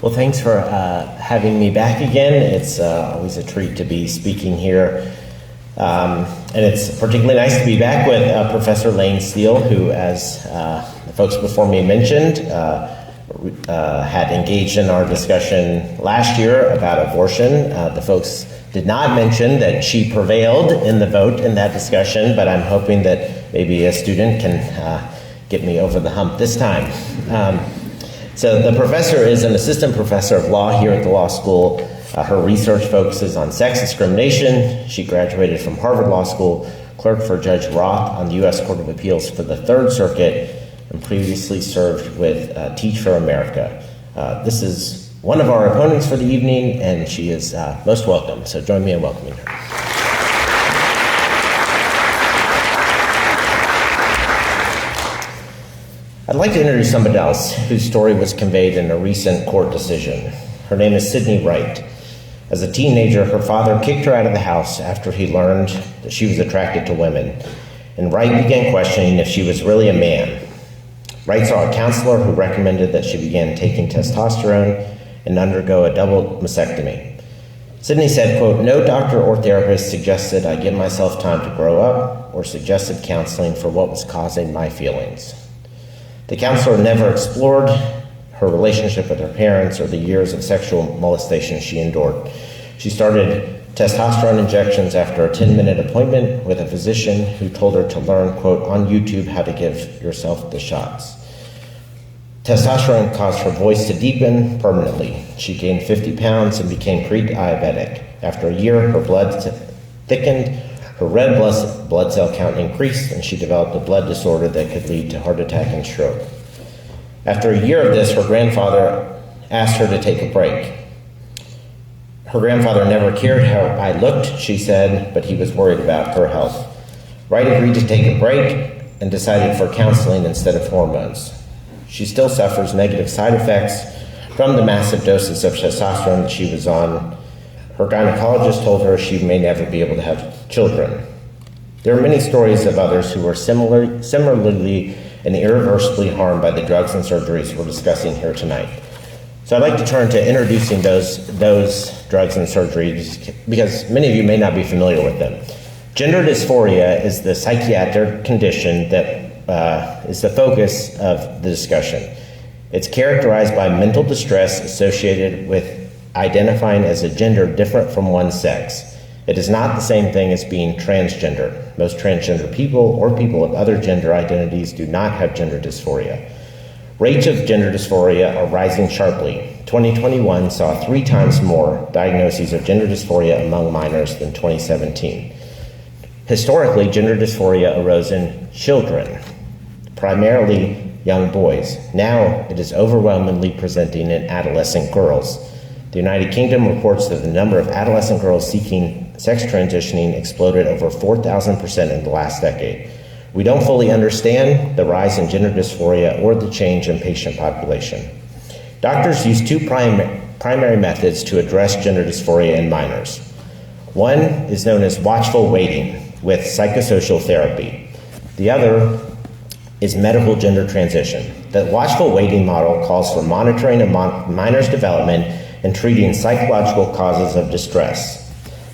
Well, thanks for having me back again. It's always a treat to be speaking here. And it's particularly nice to be back with Professor Lane-Steele, who, as the folks before me mentioned, had engaged in our discussion last year about abortion. The folks did not mention that she prevailed in the vote in that discussion, but I'm hoping that maybe a student can get me over the hump this time. So the professor is an assistant professor of law here at the law school. Her research focuses on sex discrimination. She graduated from Harvard Law School, clerked for Judge Roth on the U.S. Court of Appeals for the Third Circuit, and previously served with Teach for America. This is one of our opponents for the evening, and she is most welcome. So join me in welcoming her. I'd like to introduce somebody else whose story was conveyed in a recent court decision. Her name is Sydney Wright. As a teenager, her father kicked her out of the house after he learned that she was attracted to women, and Wright began questioning if she was really a man. Wright saw a counselor who recommended that she begin taking testosterone and undergo a double mastectomy. Sydney said, quote, "No doctor or therapist suggested I give myself time to grow up or suggested counseling for what was causing my feelings." The counselor never explored her relationship with her parents or the years of sexual molestation she endured. She started testosterone injections after a 10-minute appointment with a physician who told her to learn, quote, on YouTube how to give yourself the shots. Testosterone caused her voice to deepen permanently. She gained 50 pounds and became pre-diabetic. After a year, her blood thickened, her red blood cell count increased, and she developed a blood disorder that could lead to heart attack and stroke. After a year of this, her grandfather asked her to take a break. Her grandfather never cared how I looked, she said, but he was worried about her health. Wright agreed to take a break and decided for counseling instead of hormones. She still suffers negative side effects from the massive doses of testosterone that she was on. Her gynecologist told her she may never be able to have children. There are many stories of others who were similarly and irreversibly harmed by the drugs and surgeries we're discussing here tonight. So I'd like to turn to introducing those drugs and surgeries because many of you may not be familiar with them. Gender dysphoria is the psychiatric condition that is the focus of the discussion. It's characterized by mental distress associated with identifying as a gender different from one's sex. It is not the same thing as being transgender. Most transgender people or people of other gender identities do not have gender dysphoria. Rates of gender dysphoria are rising sharply. 2021 saw 3 times more diagnoses of gender dysphoria among minors than 2017. Historically, gender dysphoria arose in children, primarily young boys. Now it is overwhelmingly presenting in adolescent girls. The United Kingdom reports that the number of adolescent girls seeking sex transitioning exploded over 4,000% in the last decade. We don't fully understand the rise in gender dysphoria or the change in patient population. Doctors use 2 primary methods to address gender dysphoria in minors. One is known as watchful waiting with psychosocial therapy. The other is medical gender transition. The watchful waiting model calls for monitoring a minor's development and treating psychological causes of distress.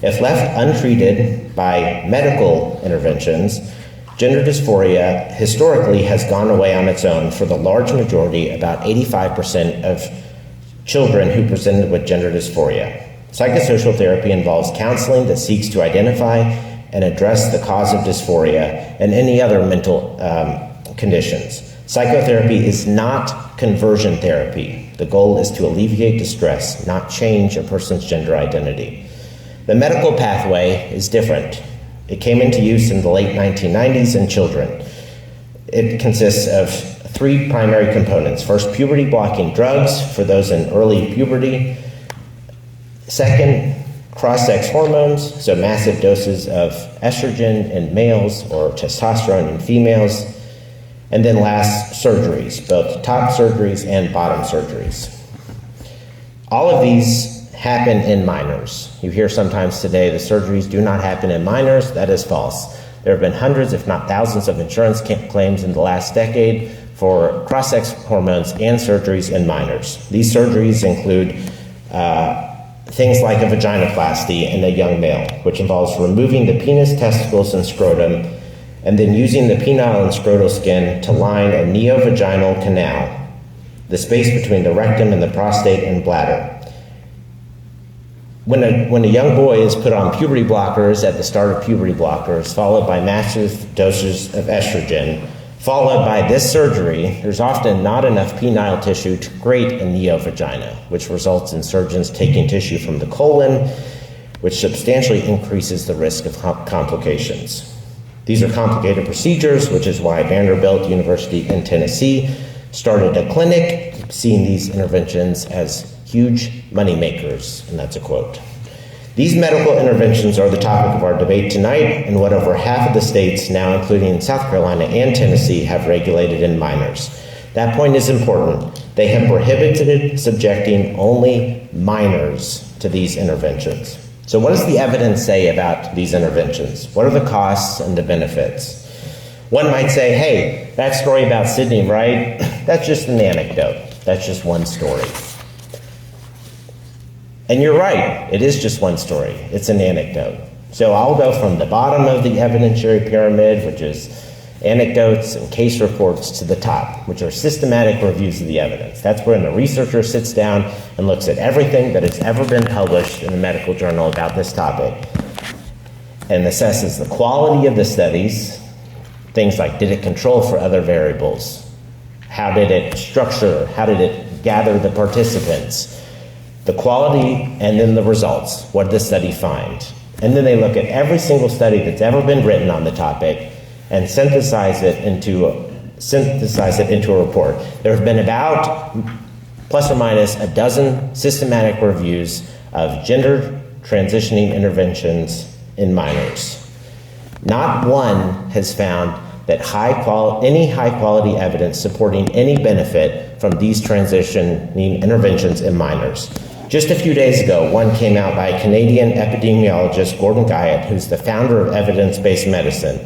If left untreated by medical interventions, gender dysphoria historically has gone away on its own for the large majority, about 85% of children who presented with gender dysphoria. Psychosocial therapy involves counseling that seeks to identify and address the cause of dysphoria and any other mental conditions. Psychotherapy is not conversion therapy. The goal is to alleviate distress, not change a person's gender identity. The medical pathway is different. It came into use in the late 1990s in children. It consists of 3 primary components. First, puberty-blocking drugs for those in early puberty. Second, cross-sex hormones, so massive doses of estrogen in males or testosterone in females. And then last, surgeries, both top surgeries and bottom surgeries. All of these happen in minors. You hear sometimes today the surgeries do not happen in minors. That is false. There have been hundreds, if not thousands, of insurance claims in the last decade for cross-sex hormones and surgeries in minors. These surgeries include things like a vaginoplasty in a young male, which involves removing the penis, testicles, and scrotum, and then using the penile and scrotal skin to line a neovaginal canal, the space between the rectum and the prostate and bladder. When a young boy is put on puberty blockers at the start of puberty blockers, followed by massive doses of estrogen, followed by this surgery, there's often not enough penile tissue to create a neovagina, which results in surgeons taking tissue from the colon, which substantially increases the risk of complications. These are complicated procedures, which is why Vanderbilt University in Tennessee started a clinic, seeing these interventions as huge moneymakers, and that's a quote. These medical interventions are the topic of our debate tonight, and what over half of the states, now including South Carolina and Tennessee, have regulated in minors. That point is important. They have prohibited subjecting only minors to these interventions. So what does the evidence say about these interventions? What are the costs and the benefits? One might say, hey, that story about Sidney Wright, that's just an anecdote. That's just one story. And you're right, it is just one story. It's an anecdote. So I'll go from the bottom of the evidentiary pyramid, which is anecdotes and case reports, to the top, which are systematic reviews of the evidence. That's when a researcher sits down and looks at everything that has ever been published in a medical journal about this topic and assesses the quality of the studies, things like did it control for other variables? How did it structure? How did it gather the participants? The quality, and then the results. What did the study find? And then they look at every single study that's ever been written on the topic and synthesize it into a report. There have been about plus or minus a dozen systematic reviews of gender transitioning interventions in minors. Not one has found that any high-quality evidence supporting any benefit from these transitioning interventions in minors. Just a few days ago, one came out by Canadian epidemiologist Gordon Guyatt, who's the founder of evidence-based medicine.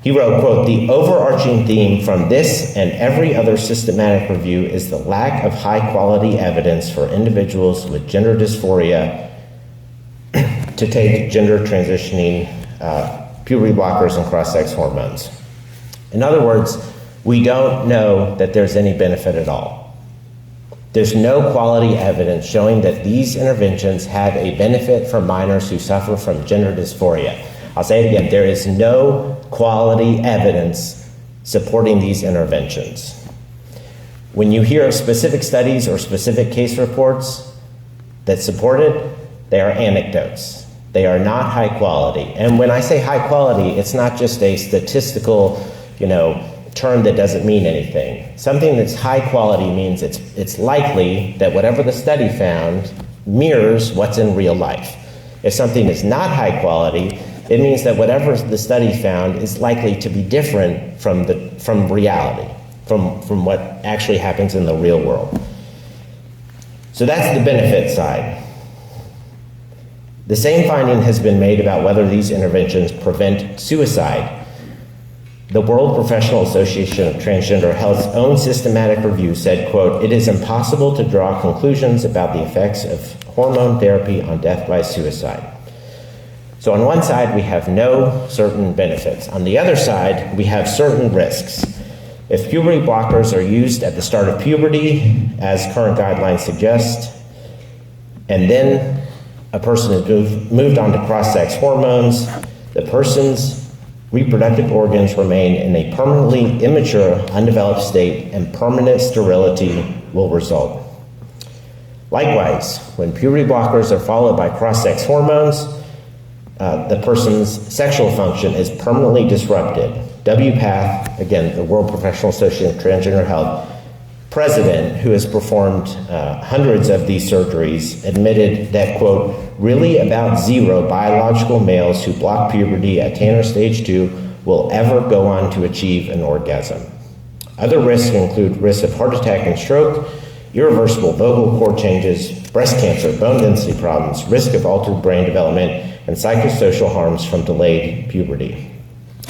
He wrote, quote, "The overarching theme from this and every other systematic review is the lack of high-quality evidence for individuals with gender dysphoria to take gender transitioning puberty blockers and cross-sex hormones." In other words, we don't know that there's any benefit at all. There's no quality evidence showing that these interventions have a benefit for minors who suffer from gender dysphoria. I'll say it again, there is no quality evidence supporting these interventions. When you hear of specific studies or specific case reports that support it, they are anecdotes. They are not high quality. And when I say high quality, it's not just a statistical, term that doesn't mean anything. Something that's high quality means it's likely that whatever the study found mirrors what's in real life. If something is not high quality, it means that whatever the study found is likely to be different from reality, from what actually happens in the real world. So that's the benefit side. The same finding has been made about whether these interventions prevent suicide. The World Professional Association of Transgender Health's own systematic review said, quote, "It is impossible to draw conclusions about the effects of hormone therapy on death by suicide." So on one side, we have no certain benefits. On the other side, we have certain risks. If puberty blockers are used at the start of puberty, as current guidelines suggest, and then a person is moved on to cross-sex hormones, the person's reproductive organs remain in a permanently immature, undeveloped state, and permanent sterility will result. Likewise, when puberty blockers are followed by cross-sex hormones, the person's sexual function is permanently disrupted. WPATH, again, the World Professional Association of Transgender Health, president, who has performed hundreds of these surgeries, admitted that, quote, "Really about zero biological males who block puberty at Tanner stage 2 will ever go on to achieve an orgasm." Other risks include risk of heart attack and stroke, irreversible vocal cord changes, breast cancer, bone density problems, risk of altered brain development, and psychosocial harms from delayed puberty.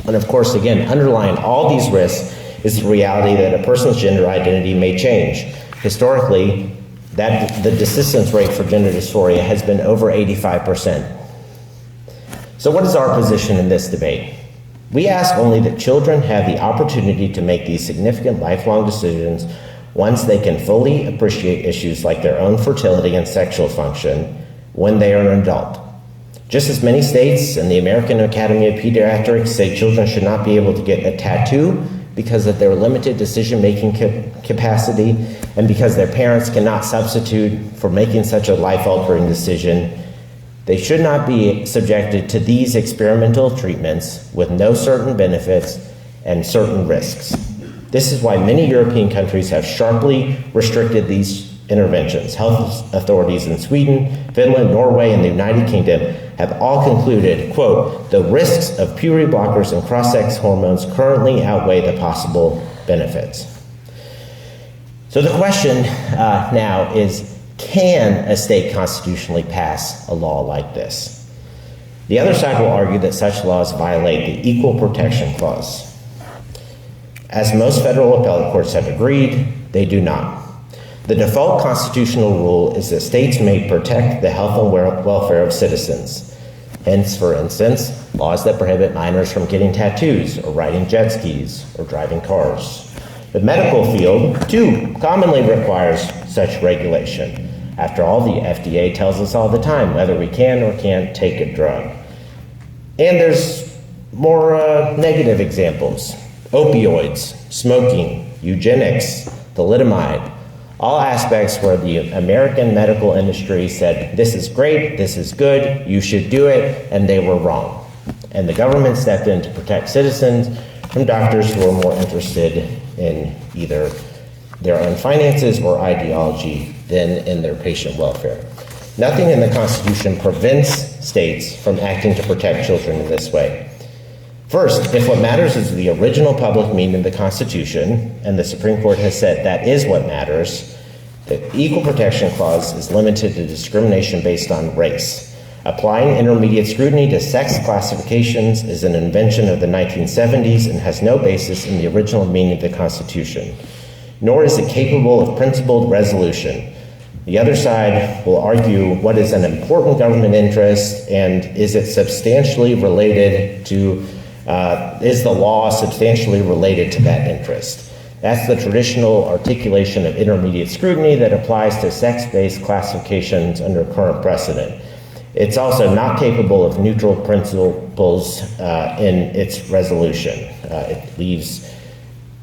And of course, again, underlying all these risks is the reality that a person's gender identity may change. Historically, the desistance rate for gender dysphoria has been over 85%. So what is our position in this debate? We ask only that children have the opportunity to make these significant lifelong decisions once they can fully appreciate issues like their own fertility and sexual function when they are an adult. Just as many states and the American Academy of Pediatrics say children should not be able to get a tattoo because of their limited decision-making capacity and because their parents cannot substitute for making such a life-altering decision, they should not be subjected to these experimental treatments with no certain benefits and certain risks. This is why many European countries have sharply restricted these interventions. Health authorities in Sweden, Finland, Norway, and the United Kingdom have all concluded, quote, the risks of puberty blockers and cross-sex hormones currently outweigh the possible benefits. So the question now is, can a state constitutionally pass a law like this? The other side will argue that such laws violate the Equal Protection Clause. As most federal appellate courts have agreed, they do not. The default constitutional rule is that states may protect the health and welfare of citizens. Hence, for instance, laws that prohibit minors from getting tattoos or riding jet skis or driving cars. The medical field, too, commonly requires such regulation. After all, the FDA tells us all the time whether we can or can't take a drug. And there's more negative examples. Opioids, smoking, eugenics, thalidomide, all aspects where the American medical industry said, this is great, this is good, you should do it, and they were wrong. And the government stepped in to protect citizens from doctors who were more interested in either their own finances or ideology than in their patient welfare. Nothing in the Constitution prevents states from acting to protect children in this way. First, if what matters is the original public meaning of the Constitution, and the Supreme Court has said that is what matters, the Equal Protection Clause is limited to discrimination based on race. Applying intermediate scrutiny to sex classifications is an invention of the 1970s and has no basis in the original meaning of the Constitution, nor is it capable of principled resolution. The other side will argue what is an important government interest and is it substantially related to is the law substantially related to that interest? That's the traditional articulation of intermediate scrutiny that applies to sex-based classifications under current precedent. It's also not capable of neutral principles in its resolution. It leaves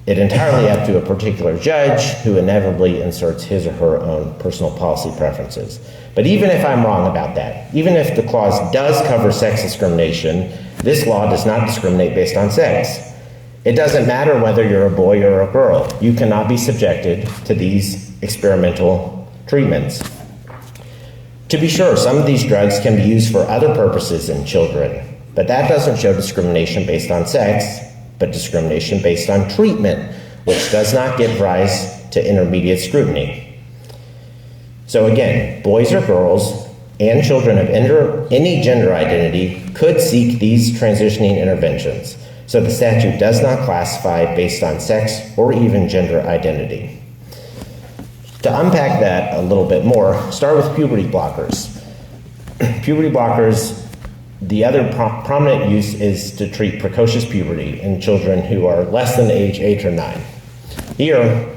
it entirely up to a particular judge who inevitably inserts his or her own personal policy preferences. But even if I'm wrong about that, even if the clause does cover sex discrimination, this law does not discriminate based on sex. It doesn't matter whether you're a boy or a girl. You cannot be subjected to these experimental treatments. To be sure, some of these drugs can be used for other purposes in children, but that doesn't show discrimination based on sex, but discrimination based on treatment, which does not give rise to intermediate scrutiny. So again, boys or girls and children of any gender identity could seek these transitioning interventions. So the statute does not classify based on sex or even gender identity. To unpack that a little bit more, start with puberty blockers. Puberty blockers, the other prominent use is to treat precocious puberty in children who are less than age 8 or 9. Here,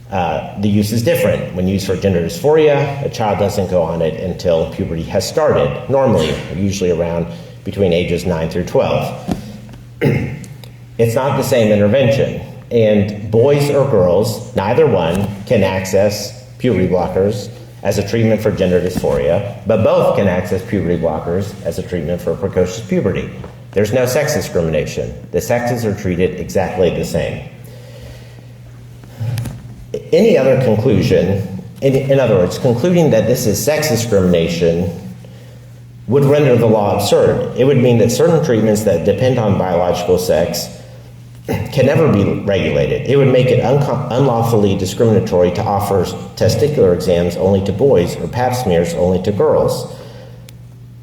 the use is different. When used for gender dysphoria, a child doesn't go on it until puberty has started, normally, usually around between ages 9 through 12. It's not the same intervention, and boys or girls, neither one, can access puberty blockers as a treatment for gender dysphoria, but both can access puberty blockers as a treatment for precocious puberty. There's no sex discrimination. The sexes are treated exactly the same. Any other conclusion, in other words, concluding that this is sex discrimination would render the law absurd. It would mean that certain treatments that depend on biological sex can never be regulated. It would make it unlawfully discriminatory to offer testicular exams only to boys or pap smears only to girls.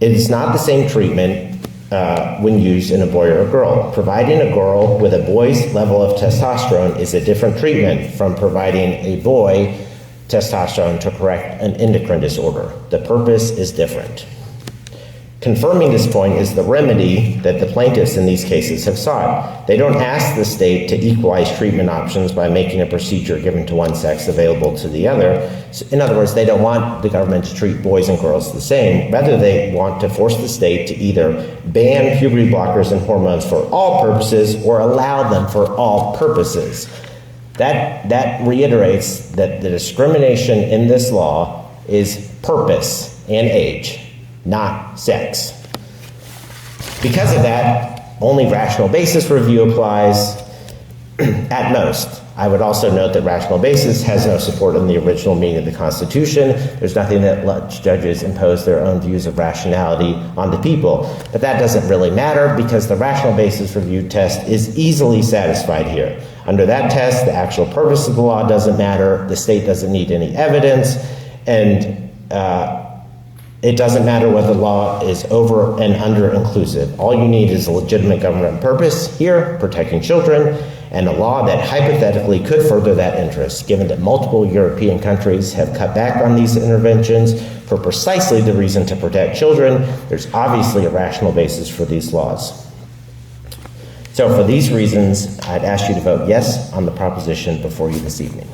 It is not the same treatment when used in a boy or a girl. Providing a girl with a boy's level of testosterone is a different treatment from providing a boy testosterone to correct an endocrine disorder. The purpose is different. Confirming this point is the remedy that the plaintiffs in these cases have sought. They don't ask the state to equalize treatment options by making a procedure given to one sex available to the other. In other words, they don't want the government to treat boys and girls the same. Rather, they want to force the state to either ban puberty blockers and hormones for all purposes or allow them for all purposes. That reiterates that the discrimination in this law is purpose and age, not sex. Because of that, only rational basis review applies at most. I would also note that rational basis has no support in the original meaning of the Constitution. There's nothing that lets judges impose their own views of rationality on the people. But that doesn't really matter because the rational basis review test is easily satisfied here. Under that test, the actual purpose of the law doesn't matter, the state doesn't need any evidence, and it doesn't matter whether the law is over and under inclusive. All you need is a legitimate government purpose, here, protecting children, and a law that hypothetically could further that interest, given that multiple European countries have cut back on these interventions for precisely the reason to protect children. There's obviously a rational basis for these laws. So for these reasons, I'd ask you to vote yes on the proposition before you this evening.